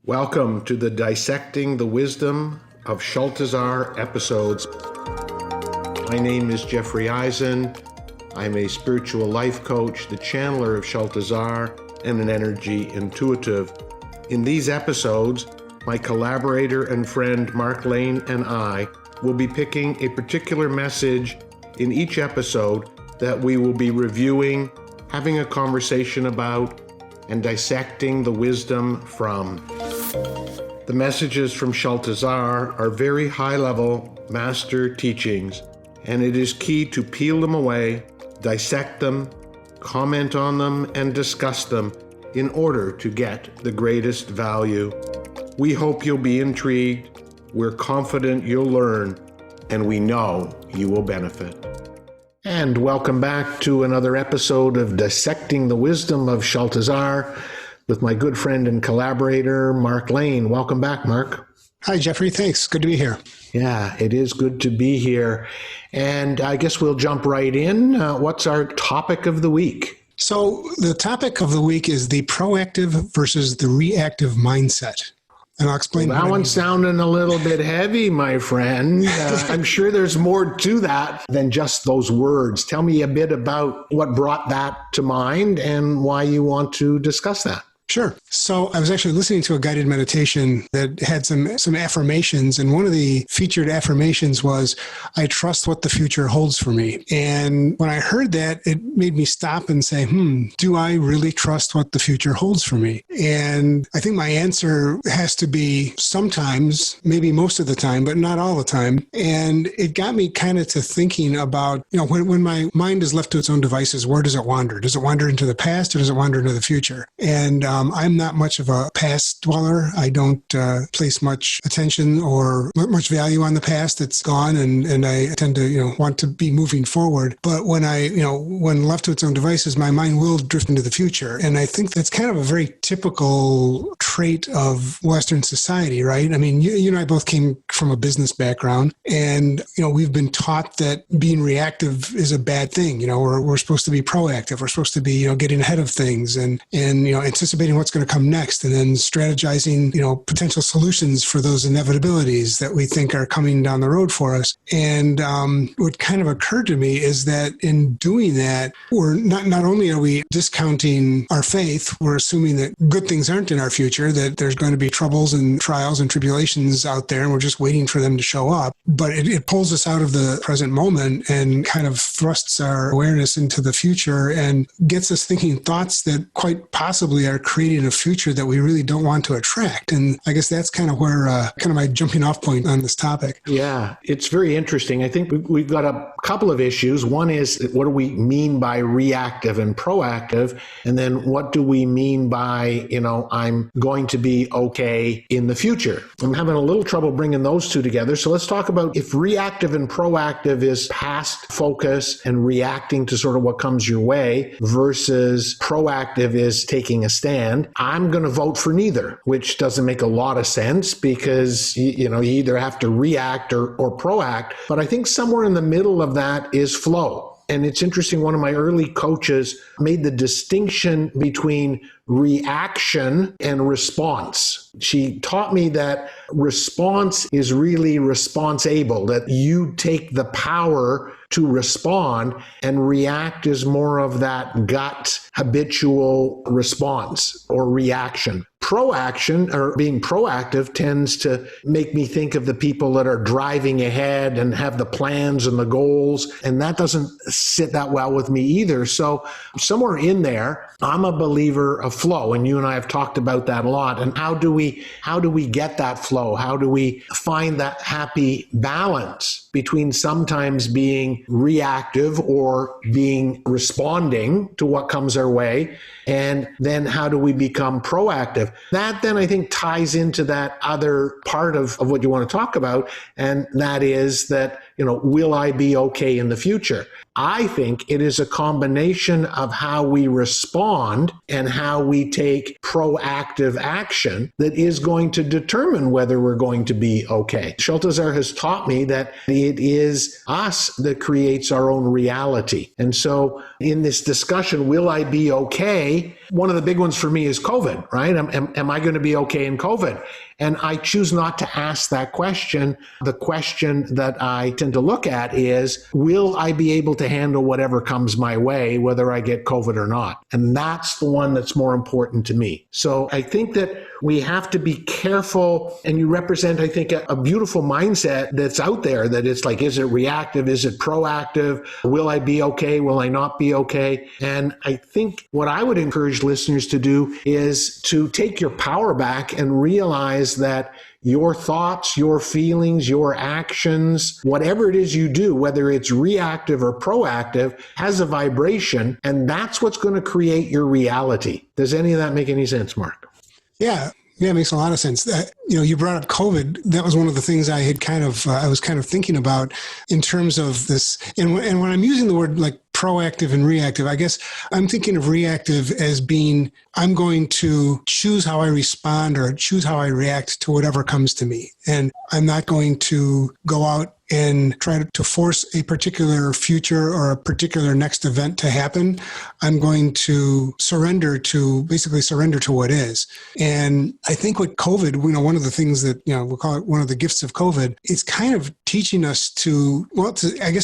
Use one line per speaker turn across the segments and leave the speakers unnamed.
Welcome to the Dissecting the Wisdom of Shaltazar episodes. My name is Jeffrey Eisen. I'm a spiritual life coach, the channeler of Shaltazar, and an energy intuitive. In these episodes, my collaborator and friend Mark Lane and I will be picking a particular message in each episode that we will be reviewing, having a conversation about, and dissecting the wisdom from. The messages from Shaltazar are very high-level master teachings, and it is key to peel them away, dissect them, comment on them, and discuss them in order to get the greatest value. We hope you'll be intrigued, we're confident you'll learn, and we know you will benefit. And welcome back to another episode of Dissecting the Wisdom of Shaltazar with my good friend and collaborator, Mark Lane. Welcome back, Mark.
Hi, Jeffrey. Thanks. Good to be here.
Yeah, it is good to be here. And I guess we'll jump right in. What's our topic of the week?
So the topic of the week is the proactive versus the reactive mindset. And I'll explain.
Well, that one's sounding a little bit heavy, my friend. I'm sure there's more to that than just those words. Tell me a bit about what brought that to mind and why you want to discuss that.
Sure. So I was actually listening to a guided meditation that had some affirmations, and one of the featured affirmations was, I trust what the future holds for me. And when I heard that, it made me stop and say, do I really trust what the future holds for me? And I think my answer has to be sometimes, maybe most of the time, but not all the time. And it got me kind of to thinking about, when my mind is left to its own devices, where does it wander? Does it wander into the past or does it wander into the future? And I'm not much of a past dweller. I don't place much attention or much value on the past that's gone, and I tend to, want to be moving forward. But when when left to its own devices, my mind will drift into the future. And I think that's kind of a very typical trait of Western society, right? I mean, you and I both came from a business background, and, we've been taught that being reactive is a bad thing. We're supposed to be proactive. We're supposed to be, getting ahead of things and anticipating what's going to come next, and then strategizing, potential solutions for those inevitabilities that we think are coming down the road for us. And what kind of occurred to me is that in doing that, we're not only are we discounting our faith, we're assuming that good things aren't in our future, that there's going to be troubles and trials and tribulations out there, and we're just waiting for them to show up. But it pulls us out of the present moment and kind of thrusts our awareness into the future and gets us thinking thoughts that quite possibly are creating a future that we really don't want to attract. And I guess that's kind of where kind of my jumping off point on this topic.
Yeah, it's very interesting. I think we've got a couple of issues. One is, what do we mean by reactive and proactive? And then what do we mean by, I'm going to be okay in the future? I'm having a little trouble bringing those two together. So let's talk about if reactive and proactive is past focus and reacting to sort of what comes your way versus proactive is taking a stand. I'm going to vote for neither, which doesn't make a lot of sense because, you either have to react or proact. But I think somewhere in the middle of that is flow. And it's interesting, one of my early coaches made the distinction between reaction and response. She taught me that response is really responsible, that you take the power to respond, and react is more of that gut habitual response or reaction. Proaction, or being proactive, tends to make me think of the people that are driving ahead and have the plans and the goals, and that doesn't sit that well with me either. So somewhere in there, I'm a believer of flow, and you and I have talked about that a lot. And how do we get that flow? How do we find that happy balance between sometimes being reactive or responding to what comes our way, and then how do we become proactive? That then I think ties into that other part of what you want to talk about, and that is that will I be okay in the future? I think it is a combination of how we respond and how we take proactive action that is going to determine whether we're going to be okay. Schultzer has taught me that it is us that creates our own reality. And so in this discussion, will I be okay? One of the big ones for me is COVID, right? Am I going to be okay in COVID? And I choose not to ask that question. The question that I tend to look at is, will I be able to handle whatever comes my way, whether I get COVID or not? And that's the one that's more important to me. So I think that we have to be careful, and you represent, I think, a beautiful mindset that's out there, that it's like, is it reactive? Is it proactive? Will I be okay? Will I not be okay? And I think what I would encourage listeners to do is to take your power back and realize that your thoughts, your feelings, your actions, whatever it is you do, whether it's reactive or proactive, has a vibration, and that's what's going to create your reality. Does any of that make any sense, Mark?
Yeah, it makes a lot of sense. You brought up COVID. That was one of the things I had I was kind of thinking about in terms of this. And when I'm using the word like proactive and reactive, I guess I'm thinking of reactive as being, I'm going to choose how I respond or choose how I react to whatever comes to me. And I'm not going to go out and try to force a particular future or a particular next event to happen. I'm going to basically surrender to what is. And I think with COVID, one of the things that, we'll call it one of the gifts of COVID, it's kind of teaching us to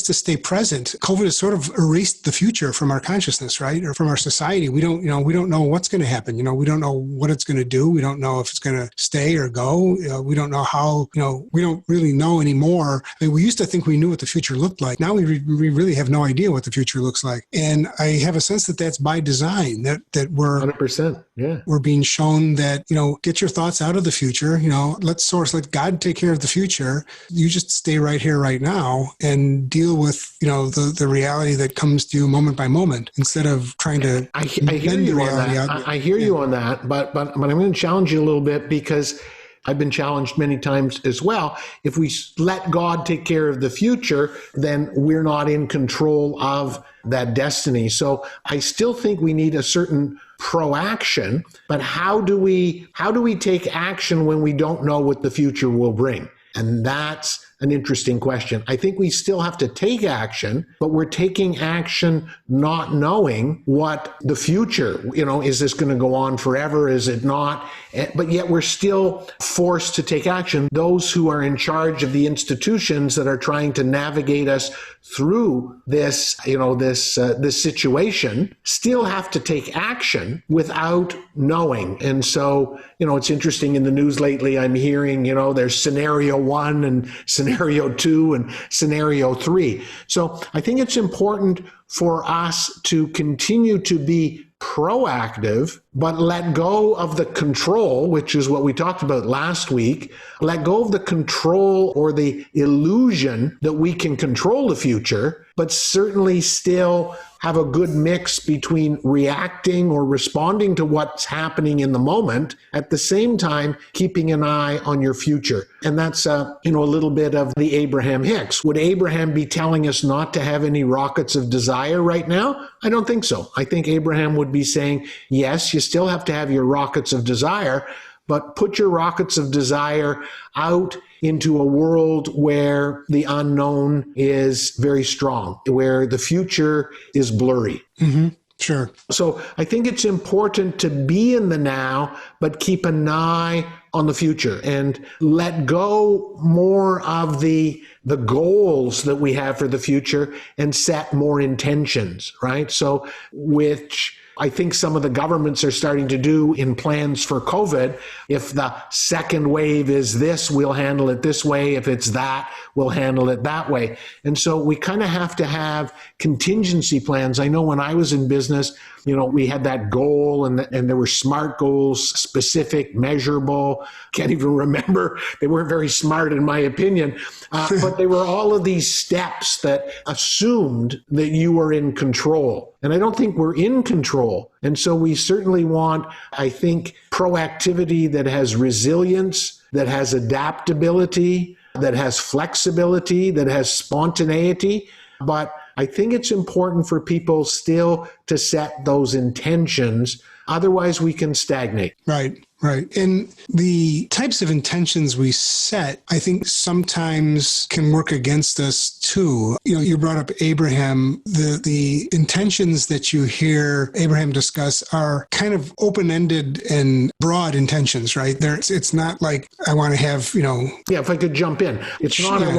stay present. COVID has sort of erased the future from our consciousness, right? Or from our society. We don't know what's going to happen. We don't know what it's going to do. We don't know if it's going to stay or go. We don't know how, we don't really know anymore. I mean, we used to think we knew what the future looked like. Now we really have no idea what the future looks like. And I have a sense that that's by design, that we're
100%. Yeah.
We're being shown that, get your thoughts out of the future, let God take care of the future. You just stay right here, right now, and deal with, the reality that comes to you moment by moment, instead of trying to
I hear you on that. I hear you on that, but I'm going to challenge you a little bit, because I've been challenged many times as well. If we let God take care of the future, then we're not in control of that destiny. So I still think we need a certain proaction, but how do we take action when we don't know what the future will bring? And that's an interesting question. I think we still have to take action, but we're taking action not knowing what the future, is this going to go on forever? Is it not? But yet we're still forced to take action. Those who are in charge of the institutions that are trying to navigate us through this, this situation, still have to take action without knowing. And so, it's interesting in the news lately, I'm hearing, there's scenario 1 and scenario 2 and scenario 3. So I think it's important for us to continue to be proactive, but let go of the control, which is what we talked about last week. Let go of the control or the illusion that we can control the future, but certainly still have a good mix between reacting or responding to what's happening in the moment, at the same time keeping an eye on your future. And that's a little bit of the Abraham Hicks. Would Abraham be telling us not to have any rockets of desire right now? I don't think so. I think Abraham would be saying, yes, you still have to have your rockets of desire, but put your rockets of desire out into a world where the unknown is very strong, where the future is blurry.
Mm-hmm. Sure.
So I think it's important to be in the now, but keep an eye on the future and let go more of the goals that we have for the future and set more intentions, right? So which I think some of the governments are starting to do in plans for COVID. If the second wave is this, we'll handle it this way. If it's that, we'll handle it that way. And so we kind of have to have contingency plans. I know when I was in business, we had that goal and there were SMART goals, specific, measurable. Can't even remember. They weren't very smart in my opinion. But they were all of these steps that assumed that you were in control. And I don't think we're in control. And so we certainly want, I think, proactivity that has resilience, that has adaptability, that has flexibility, that has spontaneity. But I think it's important for people still to set those intentions. Otherwise, we can stagnate.
Right. Right. And the types of intentions we set, I think sometimes can work against us too. You know, you brought up Abraham. The intentions that you hear Abraham discuss are kind of open-ended and broad intentions, right? It's not like I want to have,
Yeah, if I could jump in. It's not I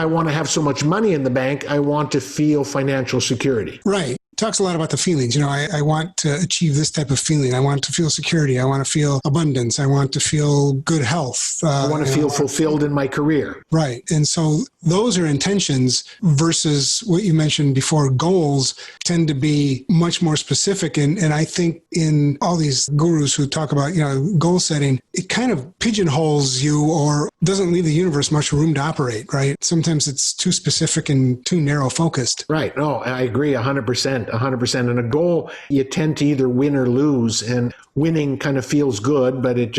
want to have so much money in the bank. I want to feel financial security.
Right. Talks a lot about the feelings. I want to achieve this type of feeling. I want to feel security. I want to feel abundance. I want to feel good health.
I want to feel fulfilled in my career.
Right. And so those are intentions versus what you mentioned before. Goals tend to be much more specific. And I think in all these gurus who talk about, goal setting, it kind of pigeonholes you or doesn't leave the universe much room to operate, right? Sometimes it's too specific and too narrow focused.
Right. No, I agree 100%. 100%. And a goal, you tend to either win or lose. And winning kind of feels good, but it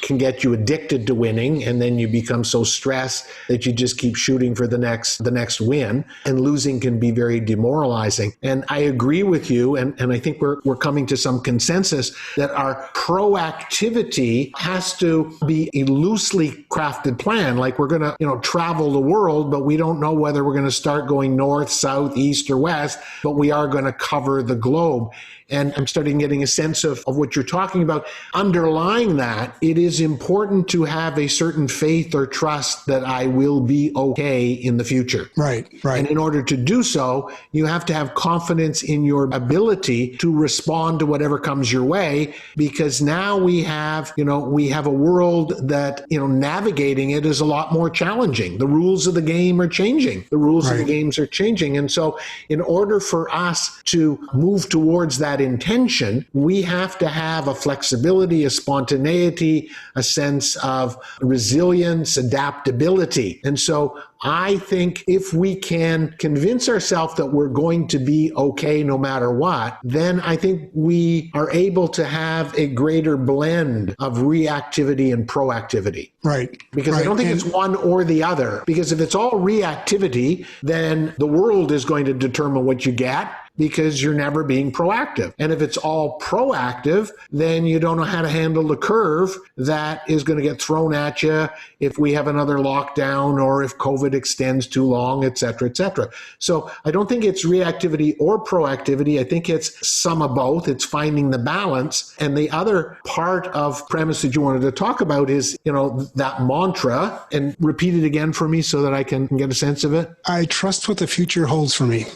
can get you addicted to winning. And then you become so stressed that you just keep shooting for the next win. And losing can be very demoralizing. And I agree with you. And I think we're coming to some consensus that our proactivity has to be a loosely crafted plan. Like we're going to, travel the world, but we don't know whether we're going to start going north, south, east, or west, but we are going to cover the globe. And I'm starting getting a sense of what you're talking about. Underlying that, it is important to have a certain faith or trust that I will be okay in the future.
Right.
And in order to do so, you have to have confidence in your ability to respond to whatever comes your way, because now we have a world that, navigating it is a lot more challenging. The rules of the game are changing. The rules of the games are changing. And so in order for us to move towards that intention, we have to have a flexibility, a spontaneity, a sense of resilience, adaptability. And so I think if we can convince ourselves that we're going to be okay no matter what, then I think we are able to have a greater blend of reactivity and proactivity.
Right.
Because I don't think it's one or the other. Because if it's all reactivity, then the world is going to determine what you get, because you're never being proactive. And if it's all proactive, then you don't know how to handle the curve that is going to get thrown at you if we have another lockdown or if COVID extends too long, et cetera, et cetera. So I don't think it's reactivity or proactivity. I think it's some of both. It's finding the balance. And the other part of premise that you wanted to talk about is, that mantra, and repeat it again for me so that I can get a sense of it.
I trust what the future holds for me.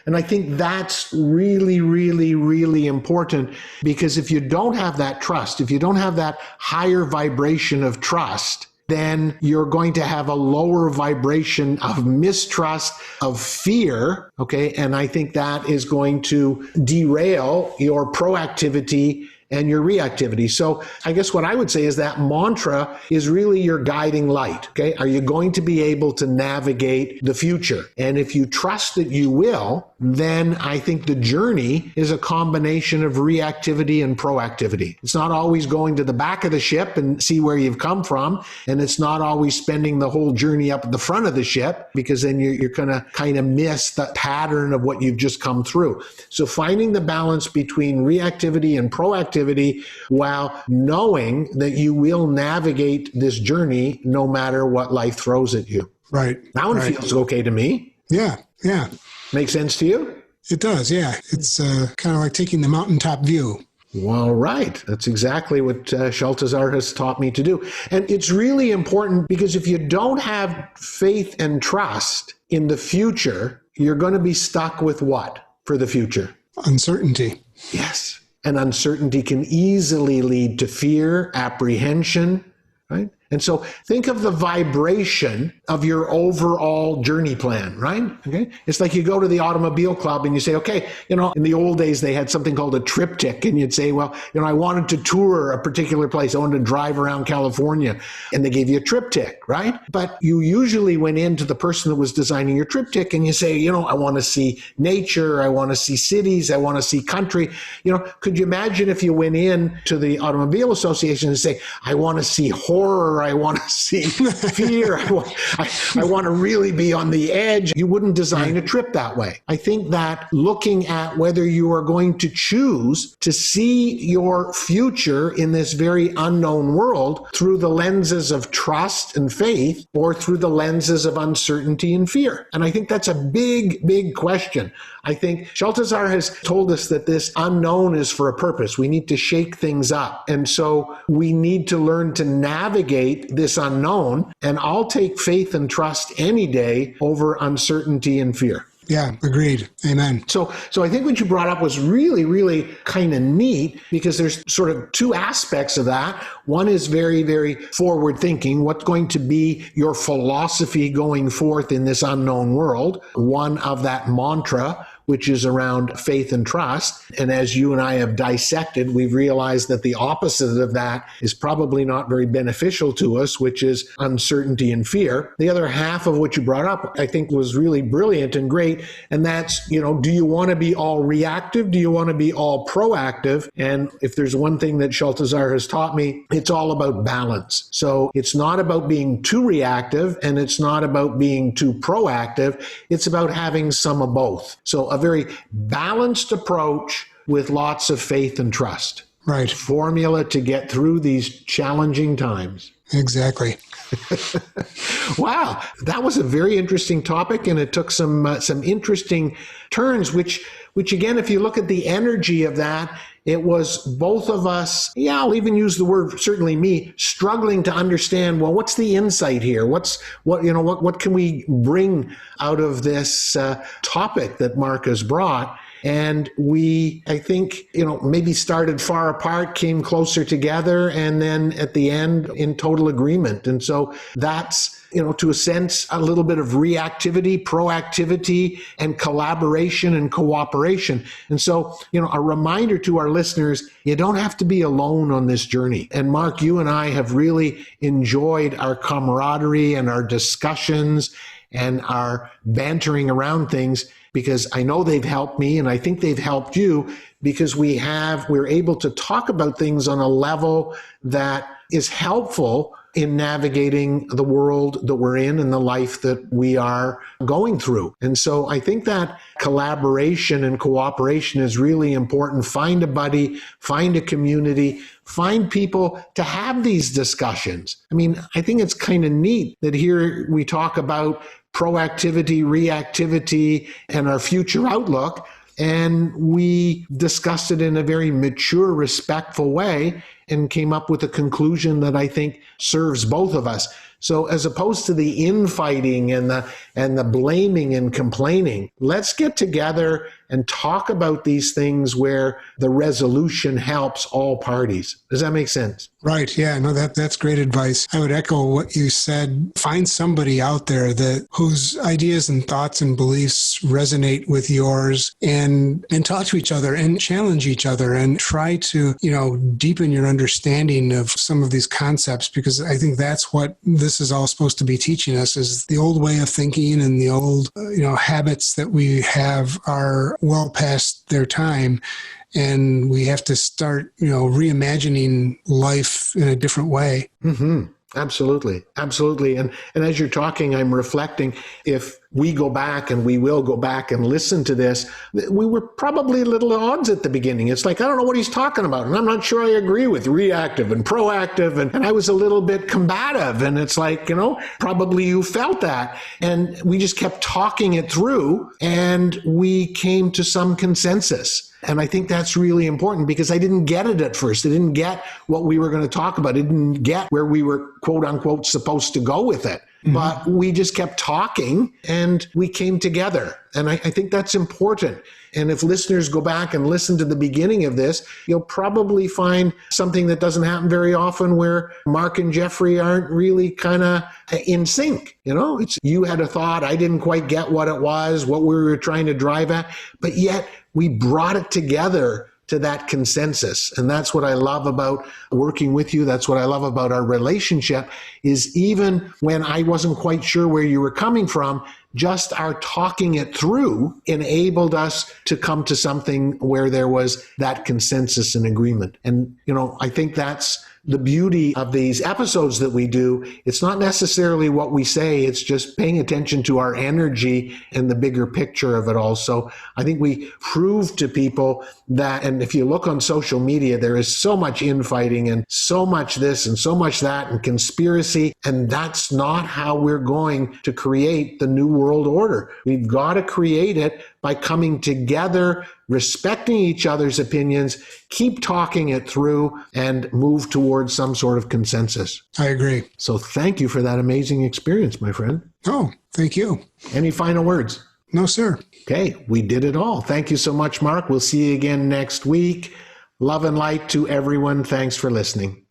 And I think that's really, really, really important, because if you don't have that trust, if you don't have that higher vibration of trust, then you're going to have a lower vibration of mistrust, of fear, okay? And I think that is going to derail your proactivity and your reactivity. So I guess what I would say is that mantra is really your guiding light, okay? Are you going to be able to navigate the future? And if you trust that you will, then I think the journey is a combination of reactivity and proactivity. It's not always going to the back of the ship and see where you've come from, and it's not always spending the whole journey up at the front of the ship, because then you're going to kind of miss the pattern of what you've just come through. So finding the balance between reactivity and proactivity while knowing that you will navigate this journey no matter what life throws at you.
Right.
That one feels okay to me.
Yeah.
Makes sense to you?
It does, yeah. It's kind of like taking the mountaintop view.
Well, right. That's exactly what Sheltazar has taught me to do. And it's really important, because if you don't have faith and trust in the future, you're going to be stuck with what for the future?
Uncertainty.
Yes. And uncertainty can easily lead to fear, apprehension, right? And so think of the vibration of your overall journey plan, right? Okay. It's like you go to the automobile club and you say, okay, in the old days, they had something called a triptych, and you'd say, well, I wanted to tour a particular place. I wanted to drive around California, and they gave you a triptych, right? But you usually went into the person that was designing your triptych and you say, I want to see nature. I want to see cities. I want to see country. Could you imagine if you went in to the Automobile Association and say, I want to see horror terror. I want to see fear. I want to really be on the edge. You wouldn't design a trip that way. I think that looking at whether you are going to choose to see your future in this very unknown world through the lenses of trust and faith or through the lenses of uncertainty and fear. And I think that's a big, big question. I think Sheltazar has told us that this unknown is for a purpose. We need to shake things up. And so we need to learn to navigate this unknown. And I'll take faith and trust any day over uncertainty and fear.
Yeah, agreed. Amen.
So I think what you brought up was really, really kind of neat because there's sort of two aspects of that. One is very, very forward thinking. What's going to be your philosophy going forth in this unknown world? One of that mantra, which is around faith and trust. And as you and I have dissected, we've realized that the opposite of that is probably not very beneficial to us, which is uncertainty and fear. The other half of what you brought up, I think, was really brilliant and great. And that's, do you want to be all reactive? Do you want to be all proactive? And if there's one thing that Sheltazar has taught me, it's all about balance. So it's not about being too reactive and it's not about being too proactive. It's about having some of both. So a very balanced approach with lots of faith and trust.
Right.
Formula to get through these challenging times.
Exactly.
Wow, that was a very interesting topic, and it took some interesting turns. Which again, if you look at the energy of that, it was both of us. Yeah, I'll even use the word, certainly me, struggling to understand. Well, what's the insight here? What can we bring out of this topic that Mark has brought? And we, I think, maybe started far apart, came closer together, and then at the end in total agreement. And so that's, to a sense, a little bit of reactivity, proactivity, and collaboration and cooperation. And so, a reminder to our listeners, you don't have to be alone on this journey. And Mark, you and I have really enjoyed our camaraderie and our discussions and our bantering around things, because I know they've helped me and I think they've helped you, because we're able to talk about things on a level that is helpful in navigating the world that we're in and the life that we are going through. And so I think that collaboration and cooperation is really important. Find a buddy, find a community, find people to have these discussions. I mean, I think it's kind of neat that here we talk about proactivity, reactivity, and our future outlook. And we discussed it in a very mature, respectful way and came up with a conclusion that I think serves both of us. So as opposed to the infighting and the blaming and complaining, let's get together and talk about these things where the resolution helps all parties. Does that make sense?
Right. Yeah. No, that's great advice. I would echo what you said. Find somebody out there whose ideas and thoughts and beliefs resonate with yours, and talk to each other and challenge each other and try to, deepen your understanding of some of these concepts, because I think that's what this is all supposed to be teaching us, is the old way of thinking and the old, habits that we have are well past their time. And we have to start, reimagining life in a different way.
Mm-hmm. Absolutely. Absolutely. And as you're talking, I'm reflecting, if we go back, and we will go back and listen to this, we were probably a little at odds at the beginning. It's like, I don't know what he's talking about. And I'm not sure I agree with reactive and proactive. And I was a little bit combative. And it's like, probably you felt that. And we just kept talking it through and we came to some consensus. And I think that's really important, because I didn't get it at first. I didn't get what we were going to talk about. I didn't get where we were, quote unquote, supposed to go with it. Mm-hmm. But we just kept talking and we came together. And I think that's important. And if listeners go back and listen to the beginning of this, you'll probably find something that doesn't happen very often, where Mark and Jeffrey aren't really kind of in sync. It's, you had a thought, I didn't quite get what it was, what we were trying to drive at, but yet we brought it together to that consensus. And that's what I love about working with you. That's what I love about our relationship, is even when I wasn't quite sure where you were coming from, just our talking it through enabled us to come to something where there was that consensus and agreement. And, I think that's the beauty of these episodes that we do. It's not necessarily what we say, it's just paying attention to our energy and the bigger picture of it all. So I think we prove to people that, and if you look on social media, there is so much infighting and so much this and so much that and conspiracy, and that's not how we're going to create the new world order. We've got to create it by coming together, respecting each other's opinions, keep talking it through, and move towards some sort of consensus.
I agree.
So thank you for that amazing experience, my friend.
Oh, thank you.
Any final words?
No, sir.
Okay, we did it all. Thank you so much, Mark. We'll see you again next week. Love and light to everyone. Thanks for listening.